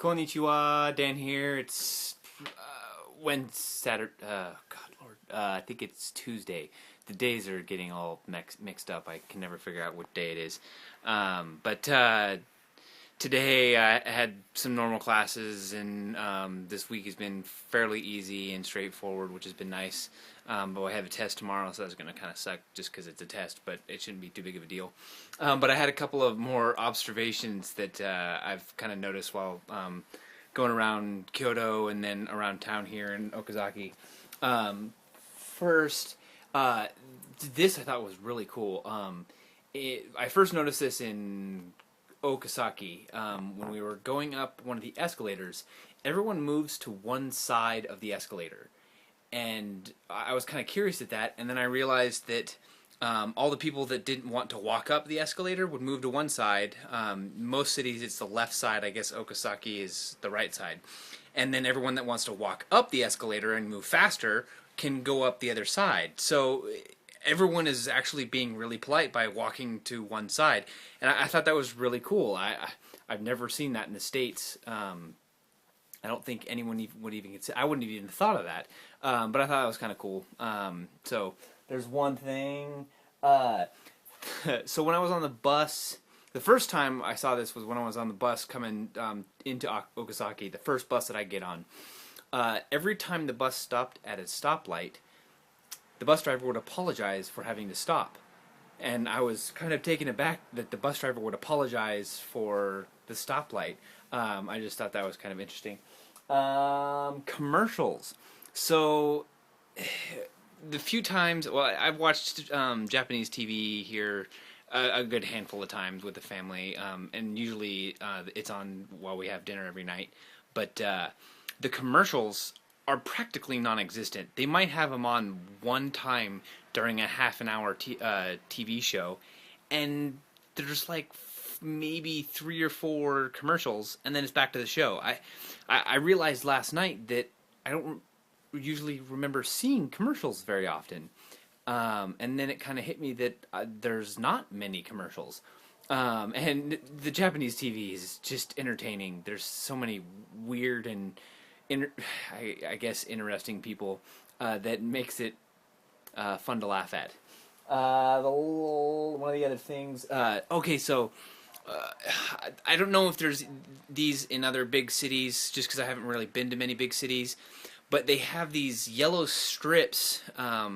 Konnichiwa, Dan here. It's when Saturday. God Lord, I think it's Tuesday. The days are getting all mixed up. I can never figure out what day it is. But today I had some normal classes, and this week has been fairly easy and straightforward, which has been nice. But I have a test tomorrow, so that's going to kind of suck just because it's a test, but it shouldn't be too big of a deal. But I had a couple of more observations that I've kind of noticed while going around Kyoto and then around town here in Okazaki. First, this I thought was really cool. I first noticed this in Okazaki when we were going up one of the escalators. Everyone moves to one side of the escalator. And I was kind of curious at that, and then I realized that all the people that didn't want to walk up the escalator would move to one side. Most cities, it's the left side. I guess Okazaki is the right side. And then everyone that wants to walk up the escalator and move faster can go up the other side. So everyone is actually being really polite by walking to one side. And I thought that was really cool. I've never seen that in the States. I don't think anyone would even consider. I wouldn't have even thought of that, but I thought that was kind of cool. So there's one thing. So when I was on the bus, the first time I saw this was when I was on the bus coming into Okazaki, the first bus that I get on. Every time the bus stopped at a stoplight, the bus driver would apologize for having to stop. And I was kind of taken aback that the bus driver would apologize for the stoplight. I just thought that was kind of interesting. Commercials. So, the few times, well, I've watched Japanese TV here a good handful of times with the family, and usually it's on while we have dinner every night. But the commercials are practically non-existent. They might have them on one time during a half an hour TV show, and there's like maybe 3 or 4 commercials, and then it's back to the show. I realized last night that I don't usually remember seeing commercials very often, and then it kind of hit me that there's not many commercials, and the Japanese TV is just entertaining. There's so many weird and I guess interesting people that makes it fun to laugh at. One of the other things. Okay, so I don't know if there's these in other big cities, just because I haven't really been to many big cities, but they have these yellow strips. At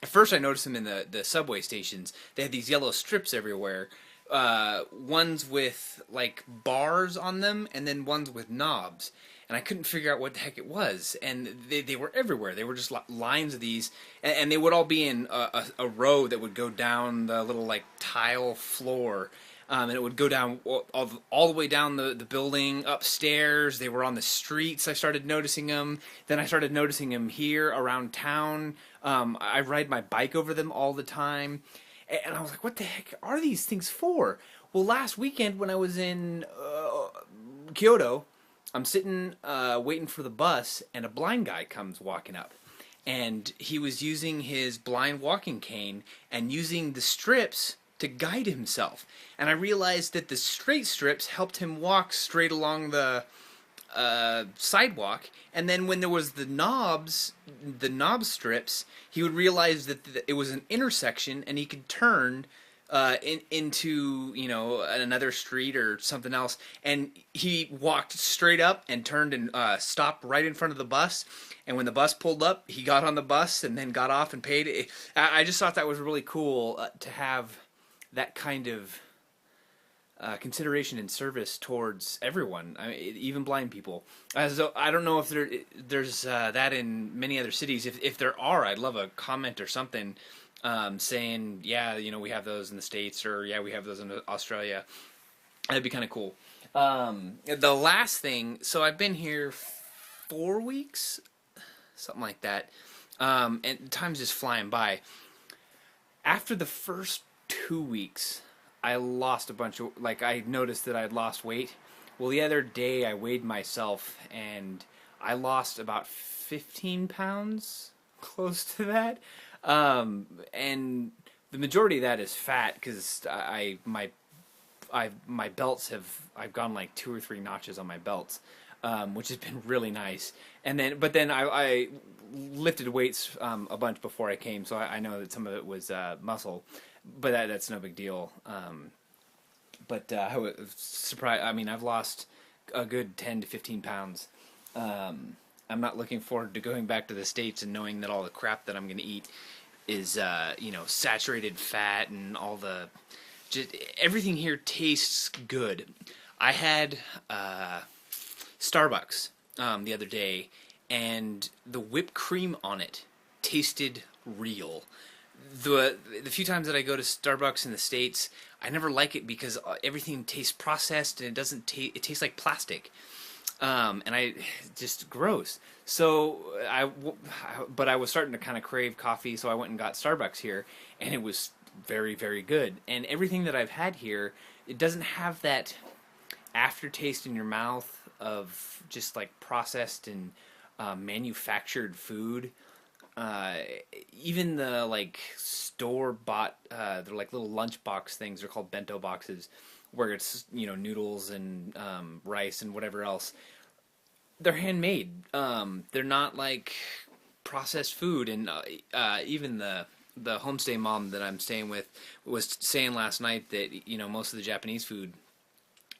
first I noticed them in the subway stations. They have these yellow strips everywhere. Ones with like bars on them, and then ones with knobs. And I couldn't figure out what the heck it was. And they were everywhere. They were just lines of these, and they would all be in a row that would go down the little like tile floor. And it would go down all the way down the building, upstairs. They were on the streets. I started noticing them. Then I started noticing them here around town. I ride my bike over them all the time. And I was like, what the heck are these things for? Well, last weekend when I was in Kyoto, I'm sitting waiting for the bus, and a blind guy comes walking up. And he was using his blind walking cane and using the strips to guide himself. And I realized that the straight strips helped him walk straight along the sidewalk, and then when there was the knob strips, he would realize that it was an intersection, and he could turn into another street or something else, and he walked straight up and turned and stopped right in front of the bus. And when the bus pulled up, he got on the bus and then got off and paid. I just thought that was really cool to have that kind of consideration and service towards everyone, even blind people. So I don't know if there's that in many other cities. If there are, I'd love a comment or something saying, yeah, we have those in the States, or yeah, we have those in Australia. That'd be kind of cool. The last thing, so I've been here 4 weeks, something like that, and time's just flying by. After the first 2 weeks, I lost a bunch of, I noticed that I'd lost weight. Well, the other day I weighed myself, and I lost about 15 pounds, close to that. And the majority of that is fat, because my belts I've gone like 2 or 3 notches on my belts, which has been really nice. And then I lifted weights a bunch before I came, so I know that some of it was muscle, but that's no big deal. But I was surprised. I mean, I've lost a good 10 to 15 pounds. I'm not looking forward to going back to the States and knowing that all the crap that I'm going to eat is, saturated fat and all the, just everything here tastes good. I had Starbucks the other day, and the whipped cream on it tasted real. The few times that I go to Starbucks in the States, I never like it because everything tastes processed and it doesn't it tastes like plastic. And just gross. So but I was starting to kind of crave coffee, so I went and got Starbucks here, and it was very, very good. And everything that I've had here, it doesn't have that aftertaste in your mouth of just like processed and manufactured food. Even the like store bought, they're like little lunchbox things. They're called bento boxes, where it's noodles and rice and whatever else. They're handmade. They're not like processed food. And even the homestay mom that I'm staying with was saying last night that most of the Japanese food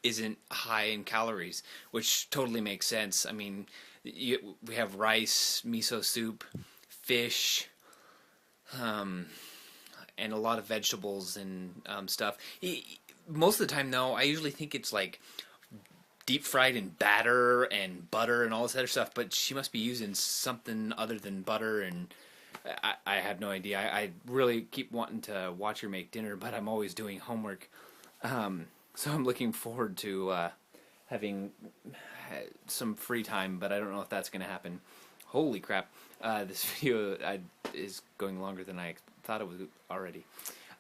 isn't high in calories, which totally makes sense. I mean, we have rice, miso soup, fish, and a lot of vegetables and stuff. Most of the time, though, I usually think it's like deep fried in batter and butter and all this other stuff, but she must be using something other than butter, and I have no idea. I really keep wanting to watch her make dinner, but I'm always doing homework. So I'm looking forward to having some free time, but I don't know if that's going to happen. Holy crap. This video is going longer than I thought it was already.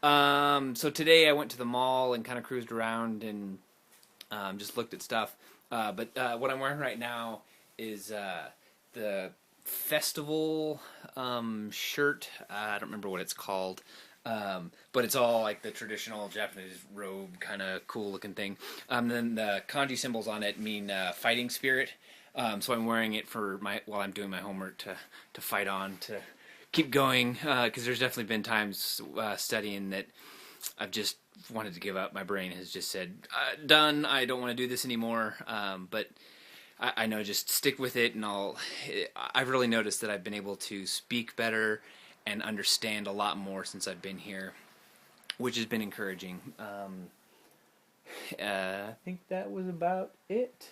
So today I went to the mall and kind of cruised around and just looked at stuff. But what I'm wearing right now is the festival shirt. I don't remember what it's called. But it's all like the traditional Japanese robe, kind of cool looking thing. Then the kanji symbols on it mean fighting spirit. So I'm wearing it while I'm doing my homework to fight on, to keep going, because there's definitely been times studying that I've just wanted to give up. My brain has just said, done, I don't want to do this anymore. But I know, just stick with it, and I've really noticed that I've been able to speak better and understand a lot more since I've been here, which has been encouraging. I think that was about it.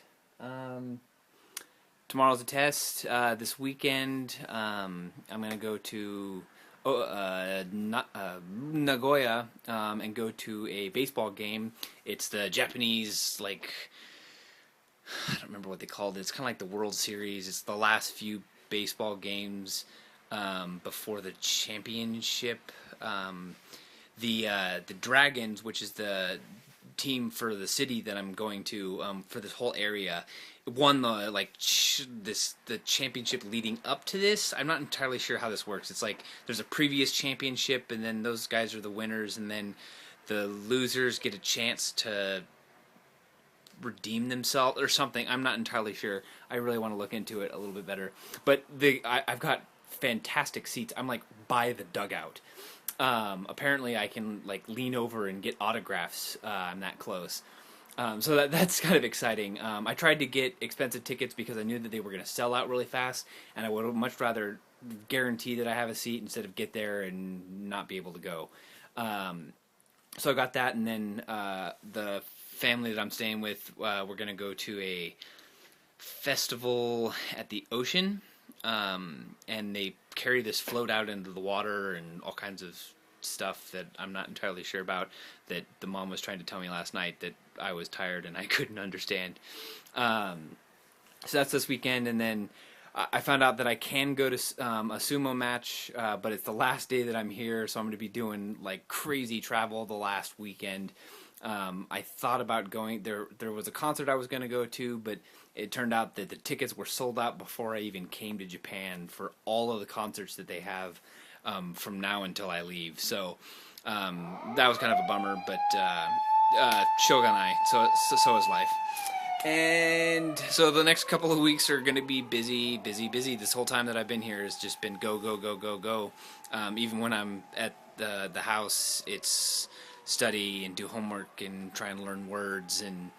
Tomorrow's a test. This weekend, I'm going to go to Nagoya and go to a baseball game. It's the Japanese, like, I don't remember what they called it. It's kind of like the World Series. It's the last few baseball games before the championship. The Dragons, which is the team for the city that I'm going to, for this whole area, won the championship leading up to this. I'm not entirely sure how this works. It's like there's a previous championship, and then those guys are the winners, and then the losers get a chance to redeem themselves or something. I'm not entirely sure. I really want to look into it a little bit better. But I've got fantastic seats. I'm like by the dugout. Apparently I can like lean over and get autographs. I'm that close. So that's kind of exciting. I tried to get expensive tickets because I knew that they were going to sell out really fast, and I would much rather guarantee that I have a seat instead of get there and not be able to go. So I got that, and then the family that I'm staying with, we're going to go to a festival at the ocean, and they carry this float out into the water and all kinds of stuff that I'm not entirely sure about, that the mom was trying to tell me last night that I was tired and I couldn't understand. So that's this weekend, and then I found out that I can go to a sumo match, but it's the last day that I'm here, so I'm going to be doing like crazy travel the last weekend. I thought about going there. There was a concert I was going to go to, but it turned out that the tickets were sold out before I even came to Japan for all of the concerts that they have from now until I leave. So that was kind of a bummer, but Shogunai. So is life. And so the next couple of weeks are going to be busy, busy, busy. This whole time that I've been here has just been go, go, go, go, go. Even when I'm at the house, it's study and do homework and try and learn words. And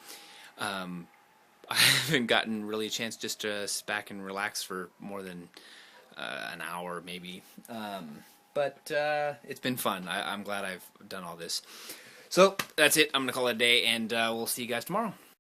I haven't gotten really a chance just to sit back and relax for more than an hour, maybe. But it's been fun. I'm glad I've done all this. So that's it. I'm going to call it a day, and we'll see you guys tomorrow.